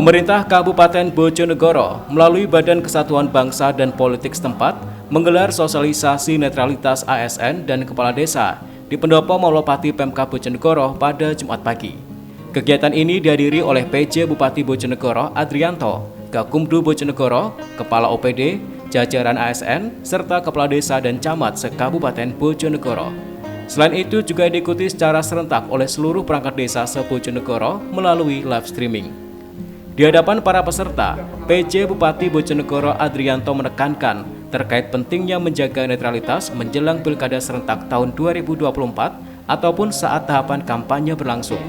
Pemerintah Kabupaten Bojonegoro melalui Badan Kesatuan Bangsa dan Politik setempat menggelar sosialisasi netralitas ASN dan Kepala Desa di Pendopo Maulopati Pemkab Bojonegoro pada Jumat pagi. Kegiatan ini dihadiri oleh PJ Bupati Bojonegoro Adrianto, Gakumdu Bojonegoro, Kepala OPD, jajaran ASN, serta Kepala Desa dan Camat se-Kabupaten Bojonegoro. Selain itu juga diikuti secara serentak oleh seluruh perangkat desa se-Bojonegoro melalui live streaming. Di hadapan para peserta, PJ Bupati Bojonegoro Adrianto menekankan terkait pentingnya menjaga netralitas menjelang Pilkada serentak tahun 2024 ataupun saat tahapan kampanye berlangsung.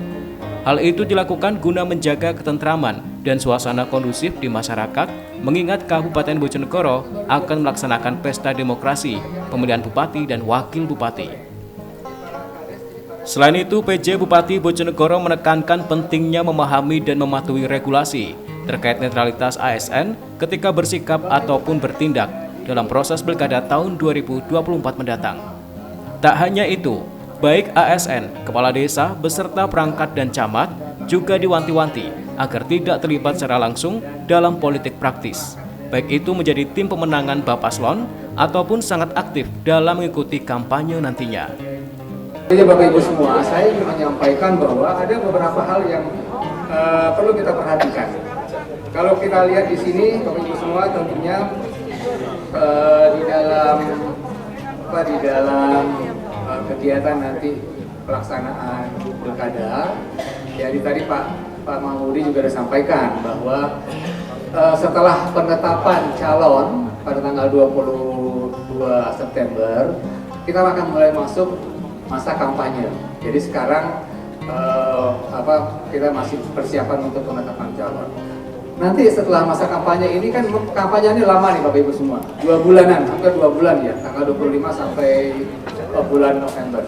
Hal itu dilakukan guna menjaga ketentraman dan suasana kondusif di masyarakat, mengingat Kabupaten Bojonegoro akan melaksanakan pesta demokrasi, pemilihan bupati dan wakil bupati. Selain itu, PJ Bupati Bojonegoro menekankan pentingnya memahami dan mematuhi regulasi terkait netralitas ASN ketika bersikap ataupun bertindak dalam proses Pilkada tahun 2024 mendatang. Tak hanya itu, baik ASN, Kepala Desa, beserta perangkat dan camat juga diwanti-wanti agar tidak terlibat secara langsung dalam politik praktis, baik itu menjadi tim pemenangan Bapaslon ataupun sangat aktif dalam mengikuti kampanye nantinya. Jadi Bapak Ibu semua, saya ingin menyampaikan bahwa ada beberapa hal yang perlu kita perhatikan. Kalau kita lihat di sini, Bapak Ibu semua, tentunya di dalam kegiatan nanti pelaksanaan pilkada, jadi tadi Pak Mahmudi juga sudah sampaikan bahwa setelah penetapan calon pada tanggal 22 September, kita akan mulai masuk masa kampanye. Jadi sekarang kita masih persiapan untuk penetapan calon. Nanti setelah masa kampanye ini kan kampanye ini lama nih Bapak Ibu semua, 2 bulanan, hampir 2 bulan ya, tanggal 25 sampai bulan November.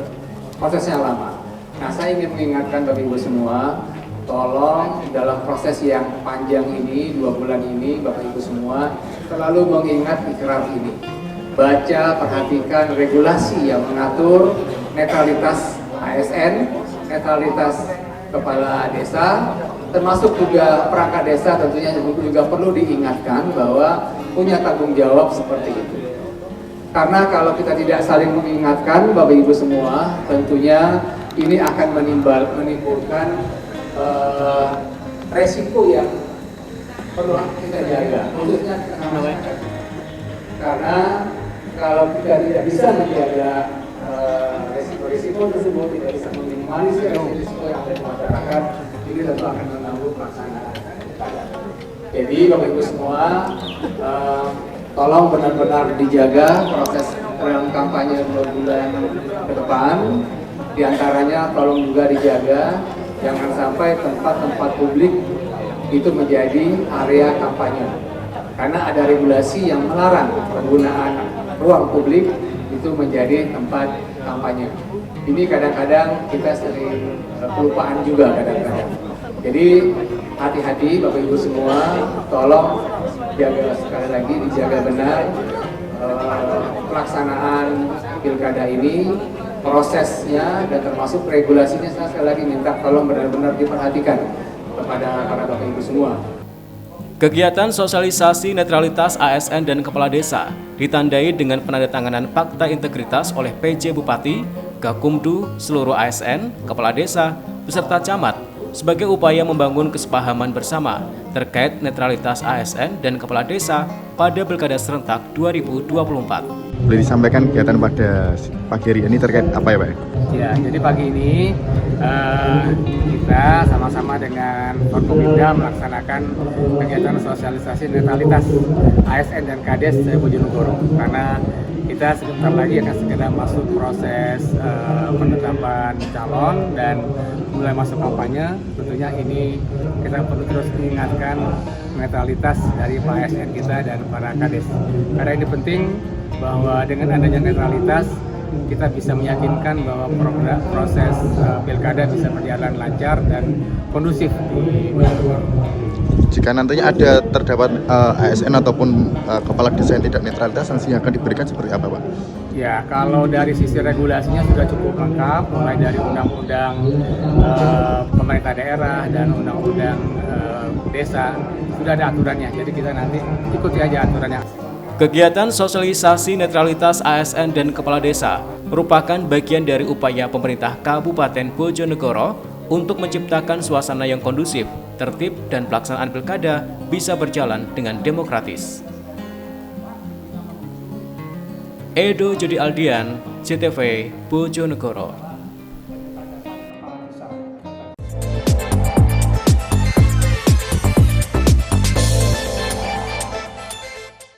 Prosesnya lama. Nah, saya ingin mengingatkan Bapak Ibu semua, tolong dalam proses yang panjang ini, 2 bulan ini, Bapak Ibu semua selalu mengingat ikrar ini. Baca, perhatikan regulasi yang mengatur netralitas ASN, netralitas kepala desa, termasuk juga perangkat desa tentunya juga perlu diingatkan bahwa punya tanggung jawab seperti itu. Karena kalau kita tidak saling mengingatkan Bapak Ibu semua, tentunya ini akan menimbulkan resiko yang perlu kita jaga, khususnya karena kalau kita tidak bisa menjaga risiko tersebut, tidak bisa meminimalisir risiko yang ada di masyarakat, ini tentu akan mengganggu pelaksanaan. Jadi Bapak Ibu semua, tolong benar-benar dijaga proses kampanye 2 bulan ke depan. Di antaranya tolong juga dijaga jangan sampai tempat-tempat publik itu menjadi area kampanye, karena ada regulasi yang melarang penggunaan ruang publik itu menjadi tempat kampanye. Ini kadang-kadang kita sering kelupaan juga kadang-kadang. Jadi hati-hati Bapak Ibu semua, tolong jaga, sekali lagi dijaga benar pelaksanaan pilkada ini, prosesnya dan termasuk regulasinya. Saya sekali lagi minta tolong benar-benar diperhatikan kepada para Bapak Ibu semua. Kegiatan sosialisasi netralitas ASN dan Kepala Desa ditandai dengan penandatanganan Fakta Integritas oleh PJ Bupati, Gakumdu, seluruh ASN, Kepala Desa, beserta Camat sebagai upaya membangun kesepahaman bersama terkait netralitas ASN dan Kepala Desa pada Pilkada serentak 2024. Boleh disampaikan kegiatan pada pagi hari ini terkait apa ya Pak? Ya, jadi pagi ini kita sama-sama dengan Forkopimda melaksanakan kegiatan sosialisasi netralitas ASN dan Kades Bojonegoro, karena kita sebentar lagi akan segera masuk proses penetapan calon dan mulai masuk kampanye. Tentunya ini kita perlu terus mengingatkan netralitas dari Pak ASN kita dan para Kades, karena ini penting bahwa dengan adanya netralitas kita bisa meyakinkan bahwa proses pilkada bisa berjalan lancar dan kondusif di Bojonegoro. Jika nantinya ada terdapat ASN ataupun kepala desa yang tidak netralitas, sanksi yang akan diberikan seperti apa Pak? Ya, kalau dari sisi regulasinya sudah cukup lengkap, mulai dari undang-undang pemerintah daerah dan undang-undang desa, sudah ada aturannya. Jadi kita nanti ikuti aja aturannya. Kegiatan sosialisasi netralitas ASN dan kepala desa merupakan bagian dari upaya pemerintah Kabupaten Bojonegoro untuk menciptakan suasana yang kondusif, tertib, dan pelaksanaan pilkada bisa berjalan dengan demokratis. Edo Jody Aldian, CTV, Bojonegoro.